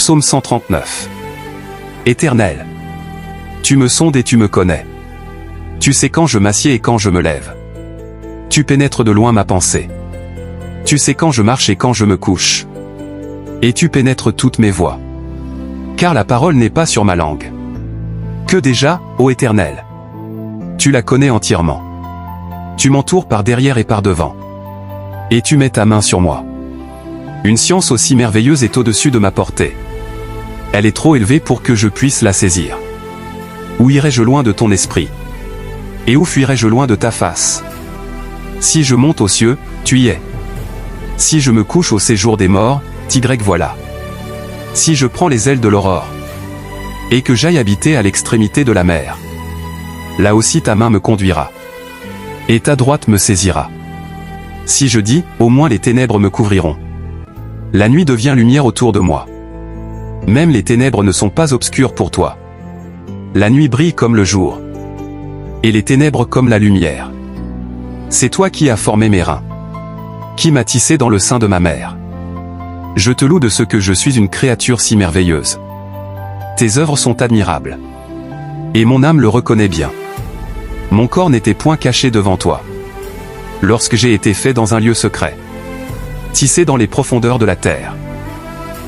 Psaume 139. Éternel, tu me sondes et tu me connais. Tu sais quand je m'assieds et quand je me lève. Tu pénètres de loin ma pensée. Tu sais quand je marche et quand je me couche. Et tu pénètres toutes mes voies. Car la parole n'est pas sur ma langue. Que déjà, ô Éternel, tu la connais entièrement. Tu m'entoures par derrière et par devant. Et tu mets ta main sur moi. Une science aussi merveilleuse est au-dessus de ma portée. Elle est trop élevée pour que je puisse la saisir. Où irai-je loin de ton esprit? Et où fuirai-je loin de ta face? Si je monte aux cieux, tu y es. Si je me couche au séjour des morts, t'y voilà. Si je prends les ailes de l'aurore, et que j'aille habiter à l'extrémité de la mer, là aussi ta main me conduira, et ta droite me saisira. Si je dis, au moins les ténèbres me couvriront. La nuit devient lumière autour de moi. Même les ténèbres ne sont pas obscures pour toi. La nuit brille comme le jour, et les ténèbres comme la lumière. C'est toi qui as formé mes reins, qui m'as tissé dans le sein de ma mère. Je te loue de ce que je suis une créature si merveilleuse. Tes œuvres sont admirables, et mon âme le reconnaît bien. Mon corps n'était point caché devant toi, lorsque j'ai été fait dans un lieu secret, tissé dans les profondeurs de la terre.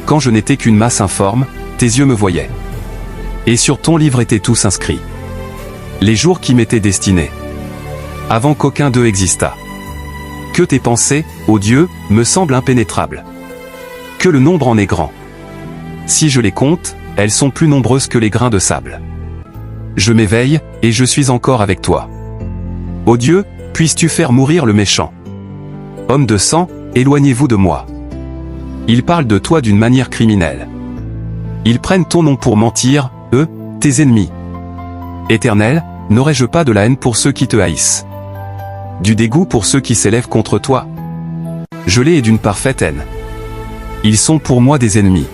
Quand je n'étais qu'une masse informe, tes yeux me voyaient. Et sur ton livre étaient tous inscrits les jours qui m'étaient destinés, avant qu'aucun d'eux existât. Que tes pensées, ô Dieu, me semblent impénétrables. Que le nombre en est grand. Si je les compte, elles sont plus nombreuses que les grains de sable. Je m'éveille, et je suis encore avec toi. Ô Dieu, puisses-tu faire mourir le méchant. Homme de sang, éloignez-vous de moi. Ils parlent de toi d'une manière criminelle. Ils prennent ton nom pour mentir, eux, tes ennemis. Éternel, n'aurais-je pas de la haine pour ceux qui te haïssent? Du dégoût pour ceux qui s'élèvent contre toi? Je l'ai et d'une parfaite haine. Ils sont pour moi des ennemis.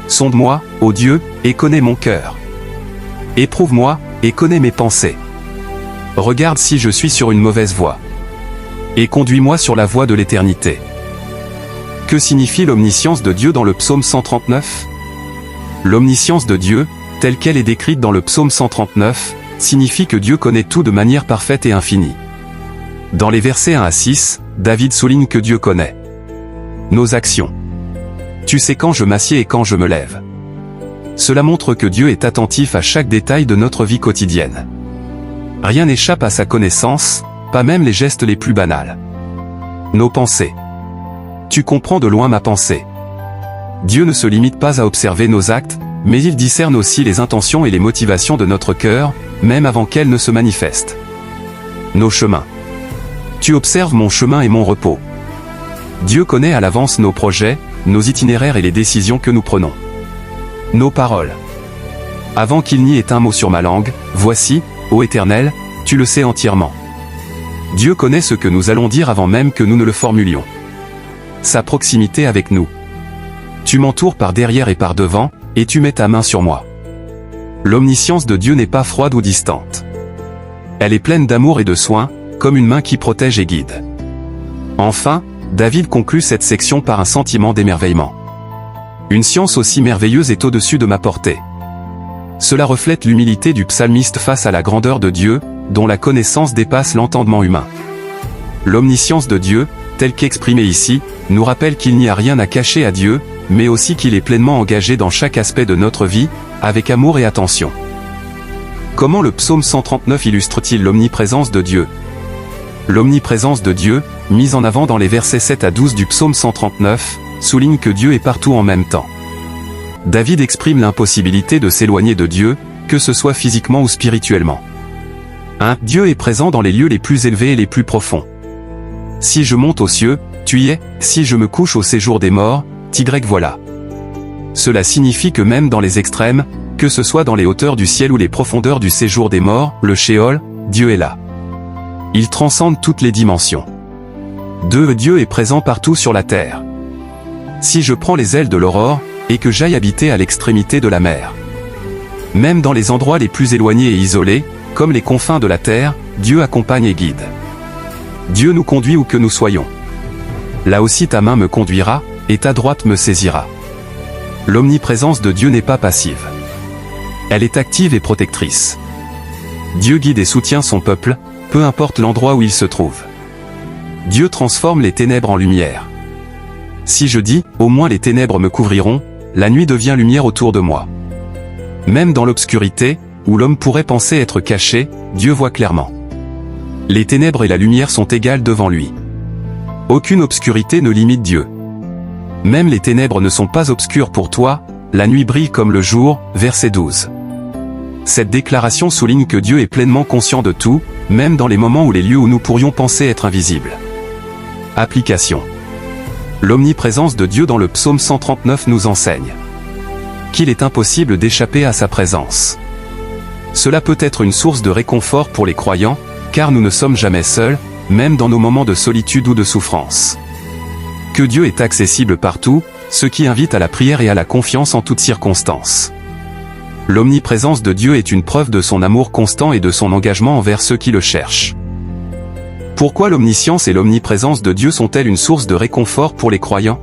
Sonde-moi, ô Dieu, et connais mon cœur. Éprouve-moi, et connais mes pensées. Regarde si je suis sur une mauvaise voie. Et conduis-moi sur la voie de l'éternité. Que signifie l'omniscience de Dieu dans le psaume 139? L'omniscience de Dieu, telle qu'elle est décrite dans le psaume 139, signifie que Dieu connaît tout de manière parfaite et infinie. Dans les versets 1 à 6, David souligne que Dieu connaît nos actions. Tu sais quand je m'assieds et quand je me lève. Cela montre que Dieu est attentif à chaque détail de notre vie quotidienne. Rien n'échappe à sa connaissance, pas même les gestes les plus banals. Nos pensées. Tu comprends de loin ma pensée. Dieu ne se limite pas à observer nos actes, mais il discerne aussi les intentions et les motivations de notre cœur, même avant qu'elles ne se manifestent. Nos chemins. Tu observes mon chemin et mon repos. Dieu connaît à l'avance nos projets, nos itinéraires et les décisions que nous prenons. Nos paroles. Avant qu'il n'y ait un mot sur ma langue, voici, ô Éternel, tu le sais entièrement. Dieu connaît ce que nous allons dire avant même que nous ne le formulions. Sa proximité avec nous. Tu m'entoures par derrière et par devant, et tu mets ta main sur moi. L'omniscience de Dieu n'est pas froide ou distante. Elle est pleine d'amour et de soin, comme une main qui protège et guide. Enfin, David conclut cette section par un sentiment d'émerveillement. Une science aussi merveilleuse est au-dessus de ma portée. Cela reflète l'humilité du psalmiste face à la grandeur de Dieu, dont la connaissance dépasse l'entendement humain. L'omniscience de Dieu, telle qu'exprimée ici, nous rappelle qu'il n'y a rien à cacher à Dieu, mais aussi qu'il est pleinement engagé dans chaque aspect de notre vie, avec amour et attention. Comment le psaume 139 illustre-t-il l'omniprésence de Dieu? L'omniprésence de Dieu, mise en avant dans les versets 7 à 12 du psaume 139, souligne que Dieu est partout en même temps. David exprime l'impossibilité de s'éloigner de Dieu, que ce soit physiquement ou spirituellement. Dieu est présent dans les lieux les plus élevés et les plus profonds. Si je monte aux cieux, tu y es, si je me couche au séjour des morts, t'y voilà. Cela signifie que même dans les extrêmes, que ce soit dans les hauteurs du ciel ou les profondeurs du séjour des morts, le Sheol, Dieu est là. Il transcende toutes les dimensions. Dieu est présent partout sur la terre. Si je prends les ailes de l'aurore, et que j'aille habiter à l'extrémité de la mer. Même dans les endroits les plus éloignés et isolés, comme les confins de la terre, Dieu accompagne et guide. Dieu nous conduit où que nous soyons. Là aussi ta main me conduira, et ta droite me saisira. L'omniprésence de Dieu n'est pas passive. Elle est active et protectrice. Dieu guide et soutient son peuple, peu importe l'endroit où il se trouve. Dieu transforme les ténèbres en lumière. Si je dis, au moins les ténèbres me couvriront, la nuit devient lumière autour de moi. Même dans l'obscurité, où l'homme pourrait penser être caché, Dieu voit clairement. Les ténèbres et la lumière sont égales devant lui. Aucune obscurité ne limite Dieu. Même les ténèbres ne sont pas obscures pour toi, la nuit brille comme le jour, verset 12. Cette déclaration souligne que Dieu est pleinement conscient de tout, même dans les moments ou les lieux où nous pourrions penser être invisibles. Application. L'omniprésence de Dieu dans le psaume 139 nous enseigne qu'il est impossible d'échapper à sa présence. Cela peut être une source de réconfort pour les croyants, car nous ne sommes jamais seuls, même dans nos moments de solitude ou de souffrance. Que Dieu est accessible partout, ce qui invite à la prière et à la confiance en toutes circonstances. L'omniprésence de Dieu est une preuve de son amour constant et de son engagement envers ceux qui le cherchent. Pourquoi l'omniscience et l'omniprésence de Dieu sont-elles une source de réconfort pour les croyants?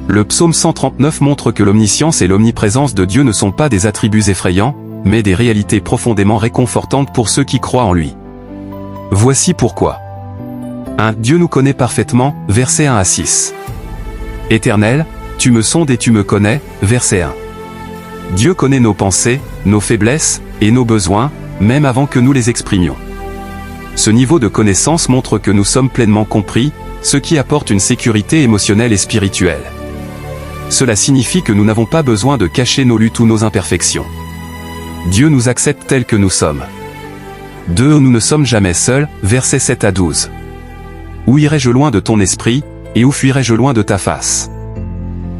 Le psaume 139 montre que l'omniscience et l'omniprésence de Dieu ne sont pas des attributs effrayants, mais des réalités profondément réconfortantes pour ceux qui croient en lui. Voici pourquoi. 1. Dieu nous connaît parfaitement, versets 1 à 6. Éternel, tu me sondes et tu me connais, verset 1. Dieu connaît nos pensées, nos faiblesses, et nos besoins, même avant que nous les exprimions. Ce niveau de connaissance montre que nous sommes pleinement compris, ce qui apporte une sécurité émotionnelle et spirituelle. Cela signifie que nous n'avons pas besoin de cacher nos luttes ou nos imperfections. Dieu nous accepte tels que nous sommes. 2. Nous ne sommes jamais seuls, versets 7 à 12. Où irai-je loin de ton esprit, et où fuirai-je loin de ta face?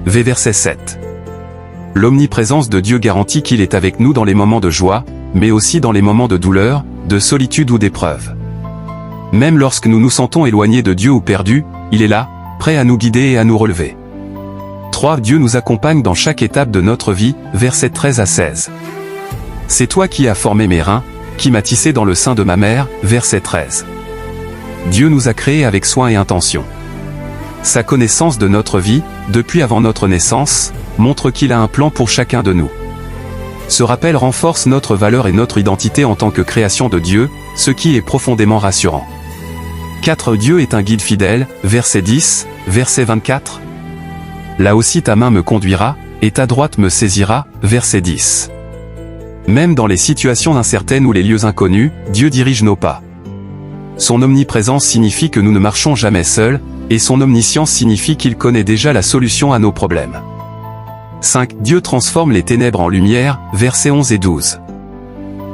Verset 7. L'omniprésence de Dieu garantit qu'il est avec nous dans les moments de joie, mais aussi dans les moments de douleur, de solitude ou d'épreuve. Même lorsque nous nous sentons éloignés de Dieu ou perdus, il est là, prêt à nous guider et à nous relever. 3. Dieu nous accompagne dans chaque étape de notre vie, versets 13 à 16. C'est toi qui as formé mes reins, qui m'as tissé dans le sein de ma mère, verset 13. Dieu nous a créés avec soin et intention. Sa connaissance de notre vie, depuis avant notre naissance, montre qu'il a un plan pour chacun de nous. Ce rappel renforce notre valeur et notre identité en tant que création de Dieu, ce qui est profondément rassurant. 4. Dieu est un guide fidèle, verset 10, verset 24. Là aussi ta main me conduira, et ta droite me saisira, verset 10. Même dans les situations incertaines ou les lieux inconnus, Dieu dirige nos pas. Son omniprésence signifie que nous ne marchons jamais seuls, et son omniscience signifie qu'il connaît déjà la solution à nos problèmes. 5. Dieu transforme les ténèbres en lumière, versets 11 et 12.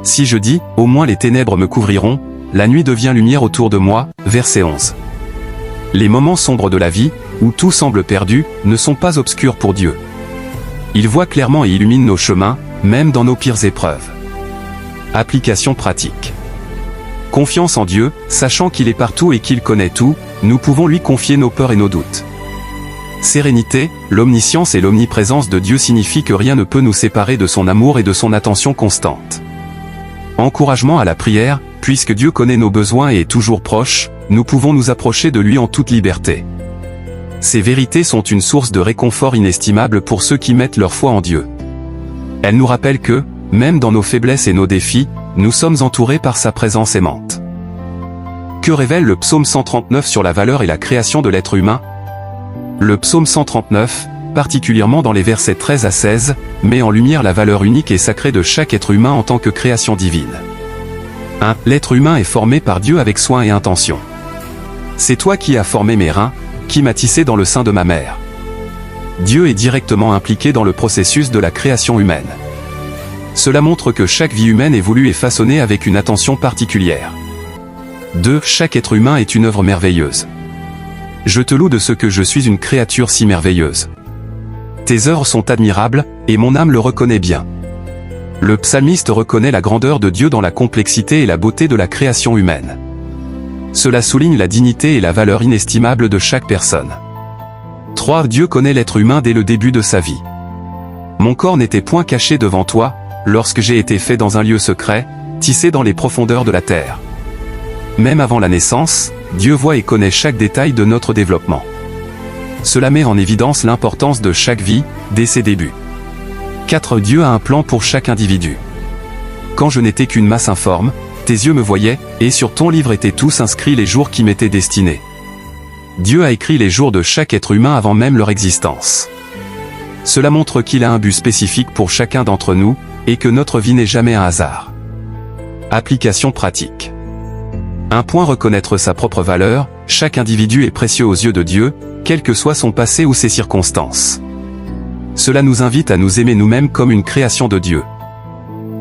Si je dis, au moins les ténèbres me couvriront, la nuit devient lumière autour de moi, verset 11. Les moments sombres de la vie, où tout semble perdu, ne sont pas obscurs pour Dieu. Il voit clairement et illumine nos chemins, même dans nos pires épreuves. Application pratique. Confiance en Dieu, sachant qu'il est partout et qu'il connaît tout, nous pouvons lui confier nos peurs et nos doutes. Sérénité, l'omniscience et l'omniprésence de Dieu signifient que rien ne peut nous séparer de son amour et de son attention constante. Encouragement à la prière, puisque Dieu connaît nos besoins et est toujours proche, nous pouvons nous approcher de lui en toute liberté. Ces vérités sont une source de réconfort inestimable pour ceux qui mettent leur foi en Dieu. Elles nous rappellent que, même dans nos faiblesses et nos défis, nous sommes entourés par sa présence aimante. Que révèle le psaume 139 sur la valeur et la création de l'être humain? Le psaume 139, particulièrement dans les versets 13 à 16, met en lumière la valeur unique et sacrée de chaque être humain en tant que création divine. 1. L'être humain est formé par Dieu avec soin et intention. C'est toi qui as formé mes reins, qui m'as tissé dans le sein de ma mère. Dieu est directement impliqué dans le processus de la création humaine. Cela montre que chaque vie humaine est voulue et façonnée avec une attention particulière. 2. Chaque être humain est une œuvre merveilleuse. Je te loue de ce que je suis une créature si merveilleuse. Tes œuvres sont admirables, et mon âme le reconnaît bien. Le psalmiste reconnaît la grandeur de Dieu dans la complexité et la beauté de la création humaine. Cela souligne la dignité et la valeur inestimable de chaque personne. 3. Dieu connaît l'être humain dès le début de sa vie. Mon corps n'était point caché devant toi, lorsque j'ai été fait dans un lieu secret, tissé dans les profondeurs de la terre. Même avant la naissance, Dieu voit et connaît chaque détail de notre développement. cela met en évidence l'importance de chaque vie, dès ses débuts. 4. Dieu a un plan pour chaque individu. Quand je n'étais qu'une masse informe, tes yeux me voyaient, et sur ton livre étaient tous inscrits les jours qui m'étaient destinés. Dieu a écrit les jours de chaque être humain avant même leur existence. Cela montre qu'il a un but spécifique pour chacun d'entre nous, et que notre vie n'est jamais un hasard. Application pratique. 1. Reconnaître sa propre valeur. Chaque individu est précieux aux yeux de Dieu, quel que soit son passé ou ses circonstances. Cela nous invite à nous aimer nous-mêmes comme une création de Dieu.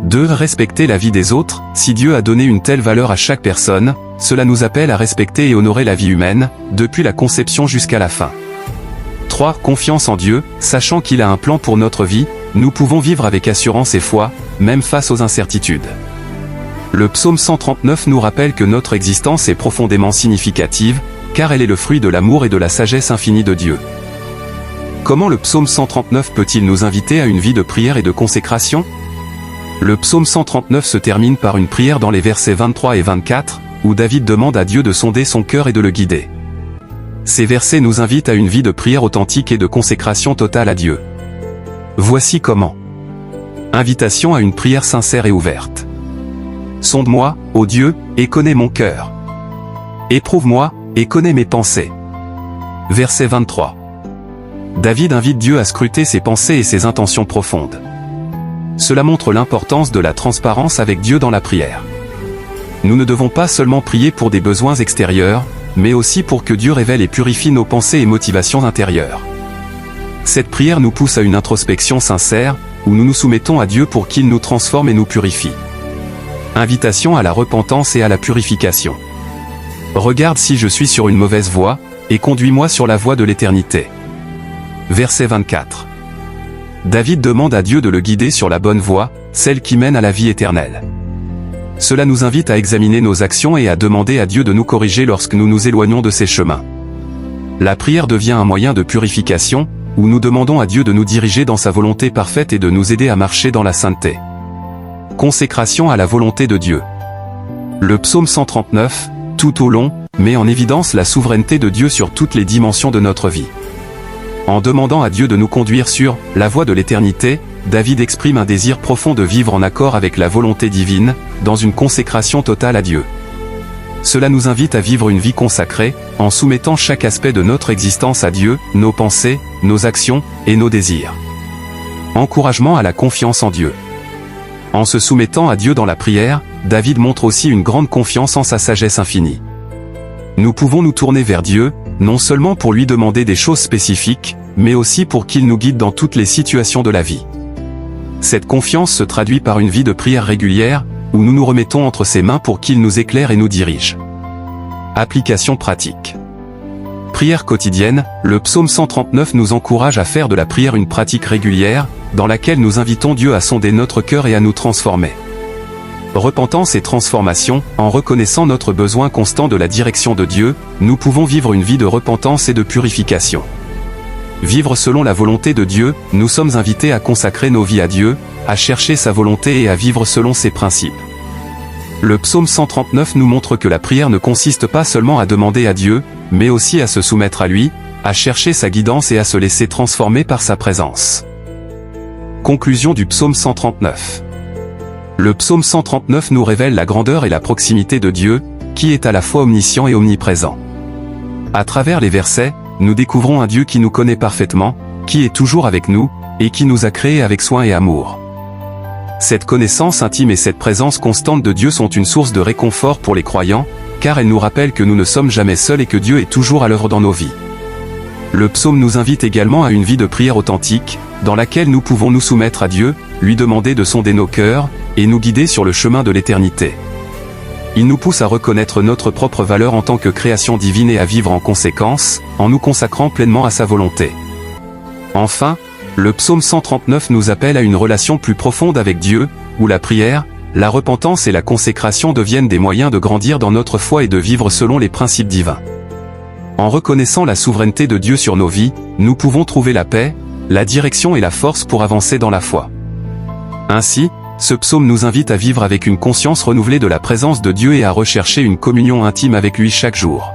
2. Respecter la vie des autres. Si Dieu a donné une telle valeur à chaque personne, cela nous appelle à respecter et honorer la vie humaine, depuis la conception jusqu'à la fin. 3. Confiance en Dieu. Sachant qu'il a un plan pour notre vie, nous pouvons vivre avec assurance et foi, même face aux incertitudes. Le psaume 139 nous rappelle que notre existence est profondément significative, car elle est le fruit de l'amour et de la sagesse infinie de Dieu. Comment le psaume 139 peut-il nous inviter à une vie de prière et de consécration? Le psaume 139 se termine par une prière dans les versets 23 et 24, où David demande à Dieu de sonder son cœur et de le guider. Ces versets nous invitent à une vie de prière authentique et de consécration totale à Dieu. Voici comment. Invitation à une prière sincère et ouverte. Sonde-moi, ô Dieu, et connais mon cœur. Éprouve-moi, et connais mes pensées. Verset 23. David invite Dieu à scruter ses pensées et ses intentions profondes. Cela montre l'importance de la transparence avec Dieu dans la prière. Nous ne devons pas seulement prier pour des besoins extérieurs, mais aussi pour que Dieu révèle et purifie nos pensées et motivations intérieures. Cette prière nous pousse à une introspection sincère, où nous nous soumettons à Dieu pour qu'il nous transforme et nous purifie. Invitation à la repentance et à la purification. Regarde si je suis sur une mauvaise voie, et conduis-moi sur la voie de l'éternité. Verset 24. David demande à Dieu de le guider sur la bonne voie, celle qui mène à la vie éternelle. Cela nous invite à examiner nos actions et à demander à Dieu de nous corriger lorsque nous nous éloignons de ses chemins. La prière devient un moyen de purification, où nous demandons à Dieu de nous diriger dans sa volonté parfaite et de nous aider à marcher dans la sainteté. Consécration à la volonté de Dieu. Le psaume 139, tout au long, met en évidence la souveraineté de Dieu sur toutes les dimensions de notre vie. En demandant à Dieu de nous conduire sur la voie de l'éternité, David exprime un désir profond de vivre en accord avec la volonté divine, dans une consécration totale à Dieu. Cela nous invite à vivre une vie consacrée, en soumettant chaque aspect de notre existence à Dieu, nos pensées, nos actions, et nos désirs. Encouragement à la confiance en Dieu. En se soumettant à Dieu dans la prière, David montre aussi une grande confiance en sa sagesse infinie. Nous pouvons nous tourner vers Dieu, non seulement pour lui demander des choses spécifiques, mais aussi pour qu'il nous guide dans toutes les situations de la vie. Cette confiance se traduit par une vie de prière régulière, où nous nous remettons entre ses mains pour qu'il nous éclaire et nous dirige. Application pratique. Prière quotidienne, le psaume 139 nous encourage à faire de la prière une pratique régulière, dans laquelle nous invitons Dieu à sonder notre cœur et à nous transformer. Repentance et transformation, en reconnaissant notre besoin constant de la direction de Dieu, nous pouvons vivre une vie de repentance et de purification. Vivre selon la volonté de Dieu, nous sommes invités à consacrer nos vies à Dieu, à chercher sa volonté et à vivre selon ses principes. Le psaume 139 nous montre que la prière ne consiste pas seulement à demander à Dieu, mais aussi à se soumettre à lui, à chercher sa guidance et à se laisser transformer par sa présence. Conclusion du psaume 139. Le psaume 139 nous révèle la grandeur et la proximité de Dieu, qui est à la fois omniscient et omniprésent. À travers les versets, nous découvrons un Dieu qui nous connaît parfaitement, qui est toujours avec nous, et qui nous a créés avec soin et amour. Cette connaissance intime et cette présence constante de Dieu sont une source de réconfort pour les croyants, car elles nous rappellent que nous ne sommes jamais seuls et que Dieu est toujours à l'œuvre dans nos vies. Le psaume nous invite également à une vie de prière authentique, dans laquelle nous pouvons nous soumettre à Dieu, lui demander de sonder nos cœurs, et nous guider sur le chemin de l'éternité. Il nous pousse à reconnaître notre propre valeur en tant que création divine et à vivre en conséquence, en nous consacrant pleinement à sa volonté. Enfin, le psaume 139 nous appelle à une relation plus profonde avec Dieu, où la prière, la repentance et la consécration deviennent des moyens de grandir dans notre foi et de vivre selon les principes divins. En reconnaissant la souveraineté de Dieu sur nos vies, nous pouvons trouver la paix, la direction et la force pour avancer dans la foi. Ainsi, ce psaume nous invite à vivre avec une conscience renouvelée de la présence de Dieu et à rechercher une communion intime avec lui chaque jour.